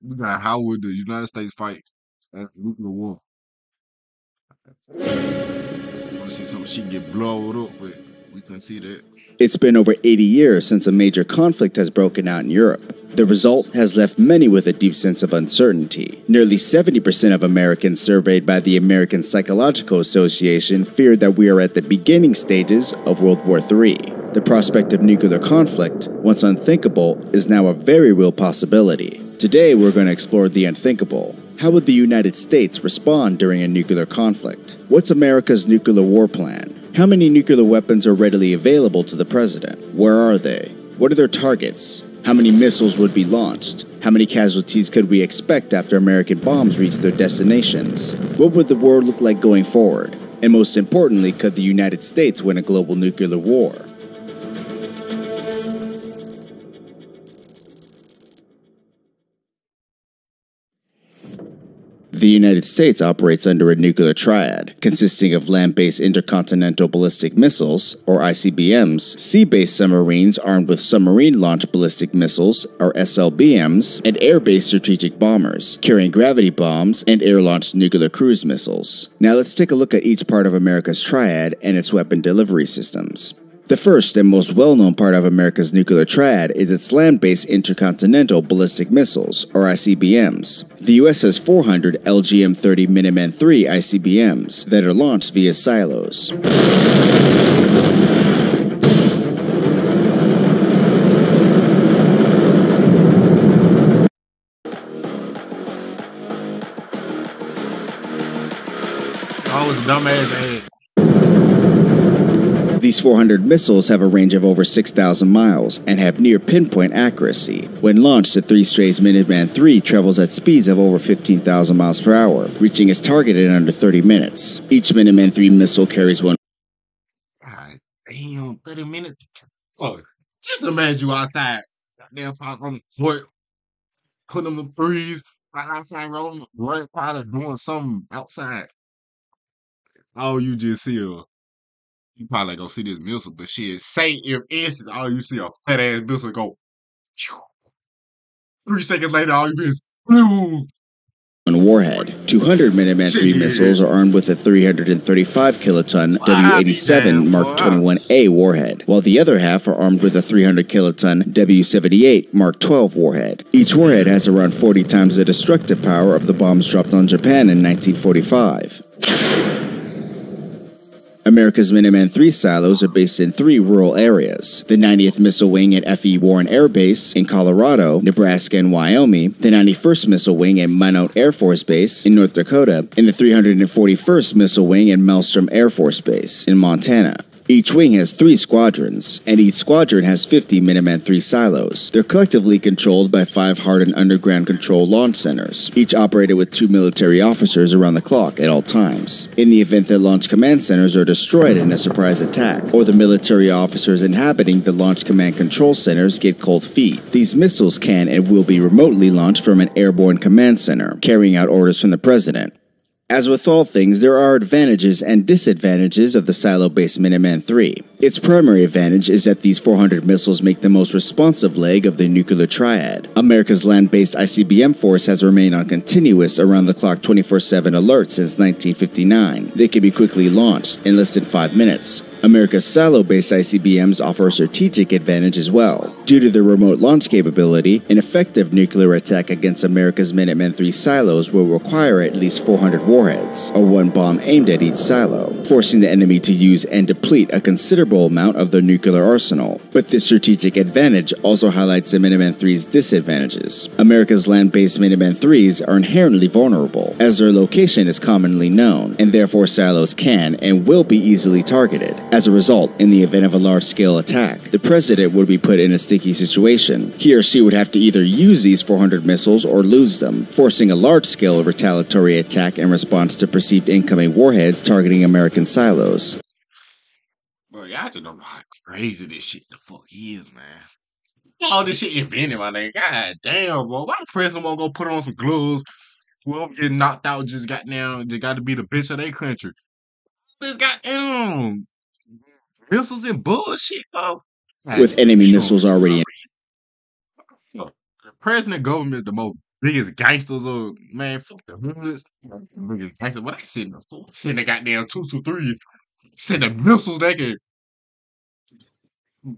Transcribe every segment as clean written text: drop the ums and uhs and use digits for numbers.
We got how would the United States fight a nuclear war? Want to see some shit get blown up, but we couldn't see that. It's been over 80 years since a major conflict has broken out in Europe. The result has left many with a deep sense of uncertainty. Nearly 70% of Americans surveyed by the American Psychological Association feared that we are at the beginning stages of World War III. The prospect of nuclear conflict, once unthinkable, is now a very real possibility. Today, we're going to explore the unthinkable. How would the United States respond during a nuclear conflict? What's America's nuclear war plan? How many nuclear weapons are readily available to the president? Where are they? What are their targets? How many missiles would be launched? How many casualties could we expect after American bombs reach their destinations? What would the world look like going forward? And most importantly, could the United States win a global nuclear war? The United States operates under a nuclear triad, consisting of land-based intercontinental ballistic missiles, or ICBMs, sea-based submarines armed with submarine-launched ballistic missiles, or SLBMs, and air-based strategic bombers, carrying gravity bombs and air-launched nuclear cruise missiles. Now let's take a look at each part of America's triad and its weapon delivery systems. The first and most well-known part of America's nuclear triad is its land-based intercontinental ballistic missiles, or ICBMs. The U.S. has 400 LGM-30 Minuteman III ICBMs that are launched via silos. Oh, it's dumbass ass. These 400 missiles have a range of over 6,000 miles and have near pinpoint accuracy. When launched, the three-stage Minuteman III travels at speeds of over 15,000 miles per hour, reaching its target in under 30 minutes. Each Minuteman III missile carries one. God damn, 30 minutes. Oh, just imagine you outside. Goddamn, pop on the court, put them in threes, right outside, rolling the blood powder, doing something outside. All you just see you probably ain't gonna see this missile, but shit, say if instance, all you see a fat ass missile go. 3 seconds later, all you see is boom. Warhead. 200 Minuteman III missiles are armed with a 335 kiloton W-87 Mark 21A warhead, while the other half are armed with a 300 kiloton W-78 Mark 12 warhead. Each warhead has around 40 times the destructive power of the bombs dropped on Japan in 1945. America's Minuteman III silos are based in 3 rural areas: the 90th Missile Wing at F.E. Warren Air Base in Colorado, Nebraska, and Wyoming, the 91st Missile Wing at Minot Air Force Base in North Dakota, and the 341st Missile Wing at Maelstrom Air Force Base in Montana. Each wing has 3 squadrons, and each squadron has 50 Minuteman III silos. They're collectively controlled by 5 hardened underground control launch centers, each operated with 2 military officers around the clock at all times. In the event that launch command centers are destroyed in a surprise attack, or the military officers inhabiting the launch command control centers get cold feet, these missiles can and will be remotely launched from an airborne command center, carrying out orders from the president. As with all things, there are advantages and disadvantages of the silo-based Minuteman III. Its primary advantage is that these 400 missiles make the most responsive leg of the nuclear triad. America's land-based ICBM force has remained on continuous around-the-clock 24/7 alert since 1959. They can be quickly launched in less than 5 minutes. America's silo-based ICBMs offer a strategic advantage as well. Due to their remote launch capability, an effective nuclear attack against America's Minuteman III silos will require at least 400 warheads, or 1 bomb aimed at each silo, forcing the enemy to use and deplete a considerable amount of their nuclear arsenal. But this strategic advantage also highlights the Minuteman III's disadvantages. America's land-based Minuteman IIIs are inherently vulnerable, as their location is commonly known, and therefore silos can and will be easily targeted. As a result, in the event of a large-scale attack, the president would be put in a sticky situation. He or she would have to either use these 400 missiles or lose them, forcing a large-scale retaliatory attack in response to perceived incoming warheads targeting American silos. Bro, y'all just don't know how crazy this shit the fuck is, man. All this shit invented, my nigga. God damn, bro. Why the president won't go put on some gloves? Whoever get knocked out just got to be the bitch of their country. This goddamn missiles and bullshit, bro. With enemy missiles already in. The president government is the most biggest gangsters of man, fuck the hoods. Biggest gangsters. What I send the full send the goddamn 223, send the missiles that can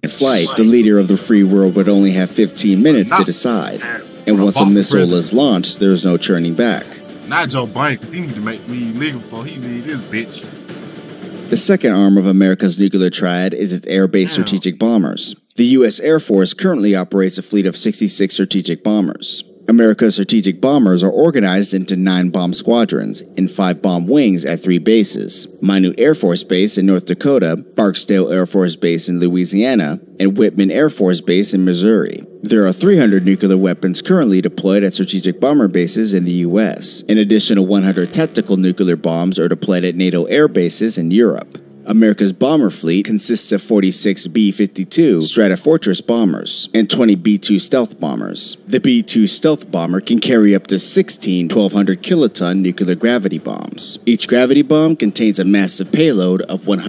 In flight, the leader of the free world would only have 15 minutes to decide. And once a missile is launched, there's no turning back. Not Joe Biden, because he need to make me legal before he leave this bitch. The second arm of America's nuclear triad is its air-based strategic bombers. The U.S. Air Force currently operates a fleet of 66 strategic bombers. America's strategic bombers are organized into 9 bomb squadrons and 5 bomb wings at 3 bases: Minot Air Force Base in North Dakota, Barksdale Air Force Base in Louisiana, and Whitman Air Force Base in Missouri. There are 300 nuclear weapons currently deployed at strategic bomber bases in the U.S. An additional 100 tactical nuclear bombs are deployed at NATO air bases in Europe. America's bomber fleet consists of 46 B-52 Stratofortress bombers and 20 B-2 stealth bombers. The B-2 stealth bomber can carry up to 16 1,200 kiloton nuclear gravity bombs. Each gravity bomb contains a massive payload of 100.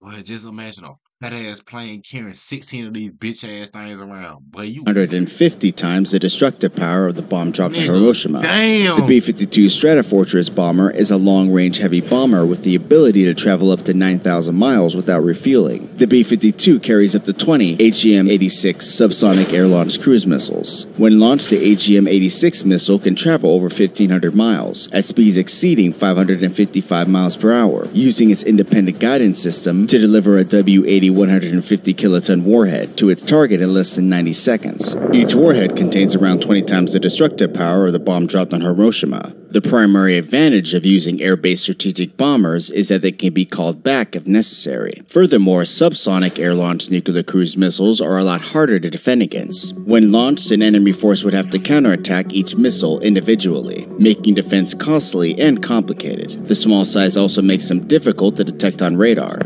Boy, just imagine a fat ass plane carrying 16 of these bitch ass things around. Boy, you 150 times the destructive power of the bomb dropped in Hiroshima. Damn. The B-52 Stratofortress bomber is a long-range heavy bomber with the ability to travel up to 9,000 miles without refueling. The B-52 carries up to 20 AGM-86 subsonic air-launched cruise missiles. When launched, the AGM-86 missile can travel over 1,500 miles at speeds exceeding 555 miles per hour, using its independent guidance system to deliver a W-80 150 kiloton warhead to its target in less than 90 seconds. Each warhead contains around 20 times the destructive power of the bomb dropped on Hiroshima. The primary advantage of using air-based strategic bombers is that they can be called back if necessary. Furthermore, subsonic air-launched nuclear cruise missiles are a lot harder to defend against. When launched, an enemy force would have to counterattack each missile individually, making defense costly and complicated. The small size also makes them difficult to detect on radar.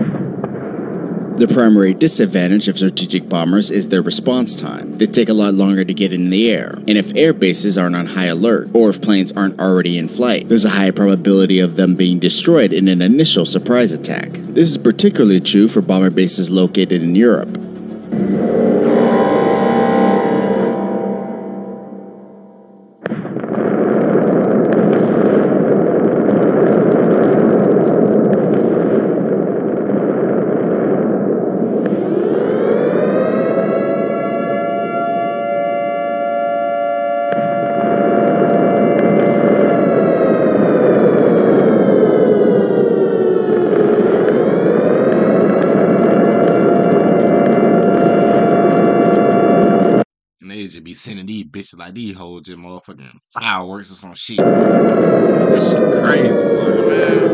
The primary disadvantage of strategic bombers is their response time. They take a lot longer to get in the air, and if air bases aren't on high alert, or if planes aren't already in flight, there's a high probability of them being destroyed in an initial surprise attack. This is particularly true for bomber bases located in Europe. Be sending these bitches like these hoes just motherfucking fireworks or some shit. That shit crazy, boy, man.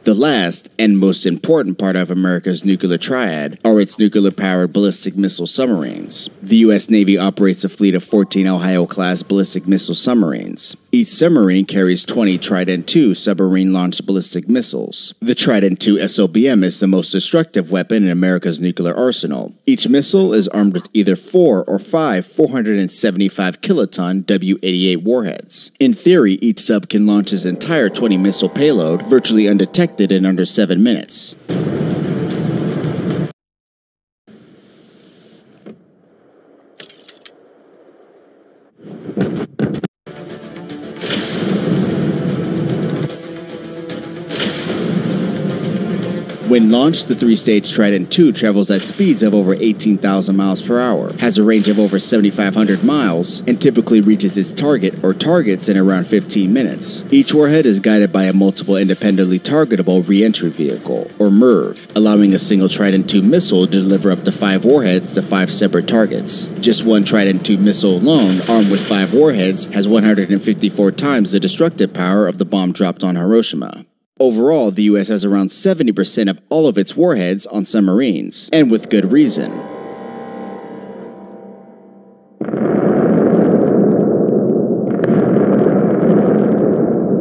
The last and most important part of America's nuclear triad are its nuclear-powered ballistic missile submarines. The U.S. Navy operates a fleet of 14 Ohio-class ballistic missile submarines. Each submarine carries 20 Trident II submarine-launched ballistic missiles. The Trident II SLBM is the most destructive weapon in America's nuclear arsenal. Each missile is armed with either 4 or 5 475 kiloton W-88 warheads. In theory, each sub can launch its entire 20-missile payload virtually undetected in under 7 minutes. When launched, the 3-stage Trident II travels at speeds of over 18,000 miles per hour, has a range of over 7,500 miles, and typically reaches its target or targets in around 15 minutes. Each warhead is guided by a multiple independently targetable re-entry vehicle, or MIRV, allowing a single Trident II missile to deliver up to 5 warheads to 5 separate targets. Just one Trident II missile alone, armed with 5 warheads, has 154 times the destructive power of the bomb dropped on Hiroshima. Overall, the U.S. has around 70% of all of its warheads on submarines, and with good reason.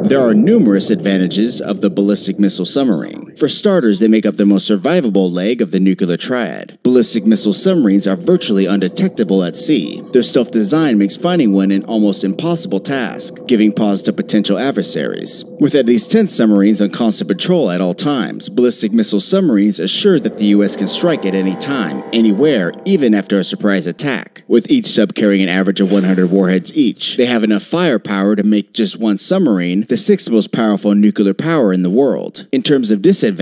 There are numerous advantages of the ballistic missile submarine. For starters, they make up the most survivable leg of the nuclear triad. Ballistic missile submarines are virtually undetectable at sea. Their stealth design makes finding one an almost impossible task, giving pause to potential adversaries. With at least 10 submarines on constant patrol at all times, ballistic missile submarines assure that the US can strike at any time, anywhere, even after a surprise attack. With each sub carrying an average of 100 warheads each, they have enough firepower to make just one submarine the sixth most powerful nuclear power in the world. In terms of disadvantages,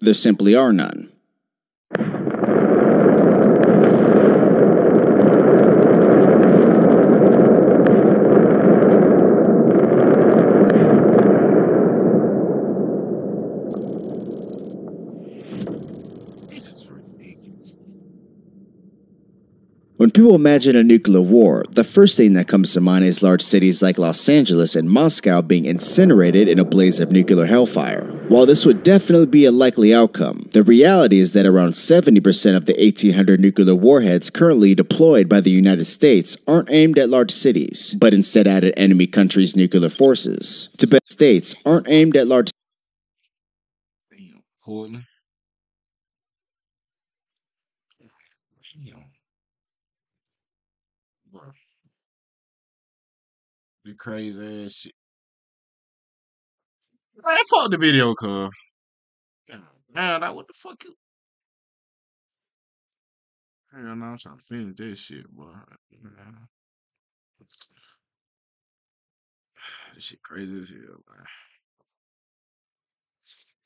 there simply are none. This is ridiculous. When people imagine a nuclear war, the first thing that comes to mind is large cities like Los Angeles and Moscow being incinerated in a blaze of nuclear hellfire. While this would definitely be a likely outcome, the reality is that around 70% of the 1,800 nuclear warheads currently deployed by the United States aren't aimed at large cities, but instead at enemy countries' nuclear forces. Tibet states aren't aimed at large Damn, Portland. Damn, bro. The crazy ass shit. Man, fuck the video, cuz. Man, that what the fuck you. Hell no, I'm trying to finish that shit, boy. Man, this shit crazy as hell, man.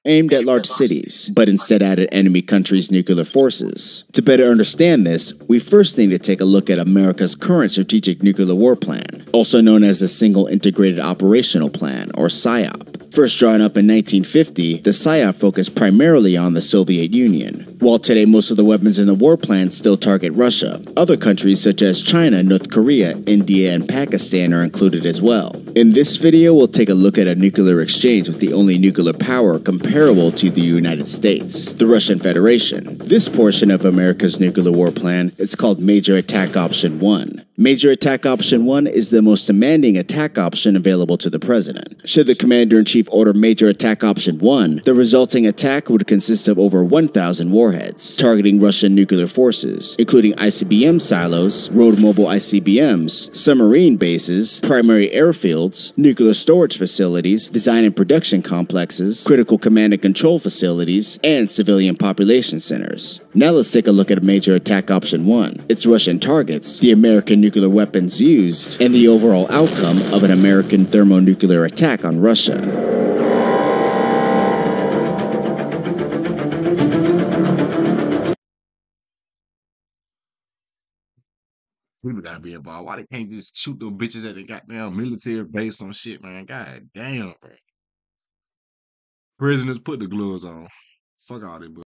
aimed at large cities, but instead at enemy countries' nuclear forces. To better understand this, we first need to take a look at America's current Strategic Nuclear War Plan, also known as the Single Integrated Operational Plan, or SIOP. First drawn up in 1950, the SIOP focused primarily on the Soviet Union. While today most of the weapons in the war plan still target Russia, other countries such as China, North Korea, India, and Pakistan are included as well. In this video, we'll take a look at a nuclear exchange with the only nuclear power comparable to the United States, the Russian Federation. This portion of America's nuclear war plan is called Major Attack Option 1. Major Attack Option 1 is the most demanding attack option available to the president. Should the Commander-in-Chief order Major Attack Option 1, the resulting attack would consist of over 1,000 warheads, targeting Russian nuclear forces, including ICBM silos, road mobile ICBMs, submarine bases, primary airfields, nuclear storage facilities, design and production complexes, critical command and control facilities, and civilian population centers. Now let's take a look at Major Attack Option 1, its Russian targets, the American nuclear weapons used, and the overall outcome of an American thermonuclear attack on Russia. People gotta be involved. Why they can't just shoot them bitches at the goddamn military base on shit, man? God damn, bro. Prisoners, put the gloves on. Fuck all that,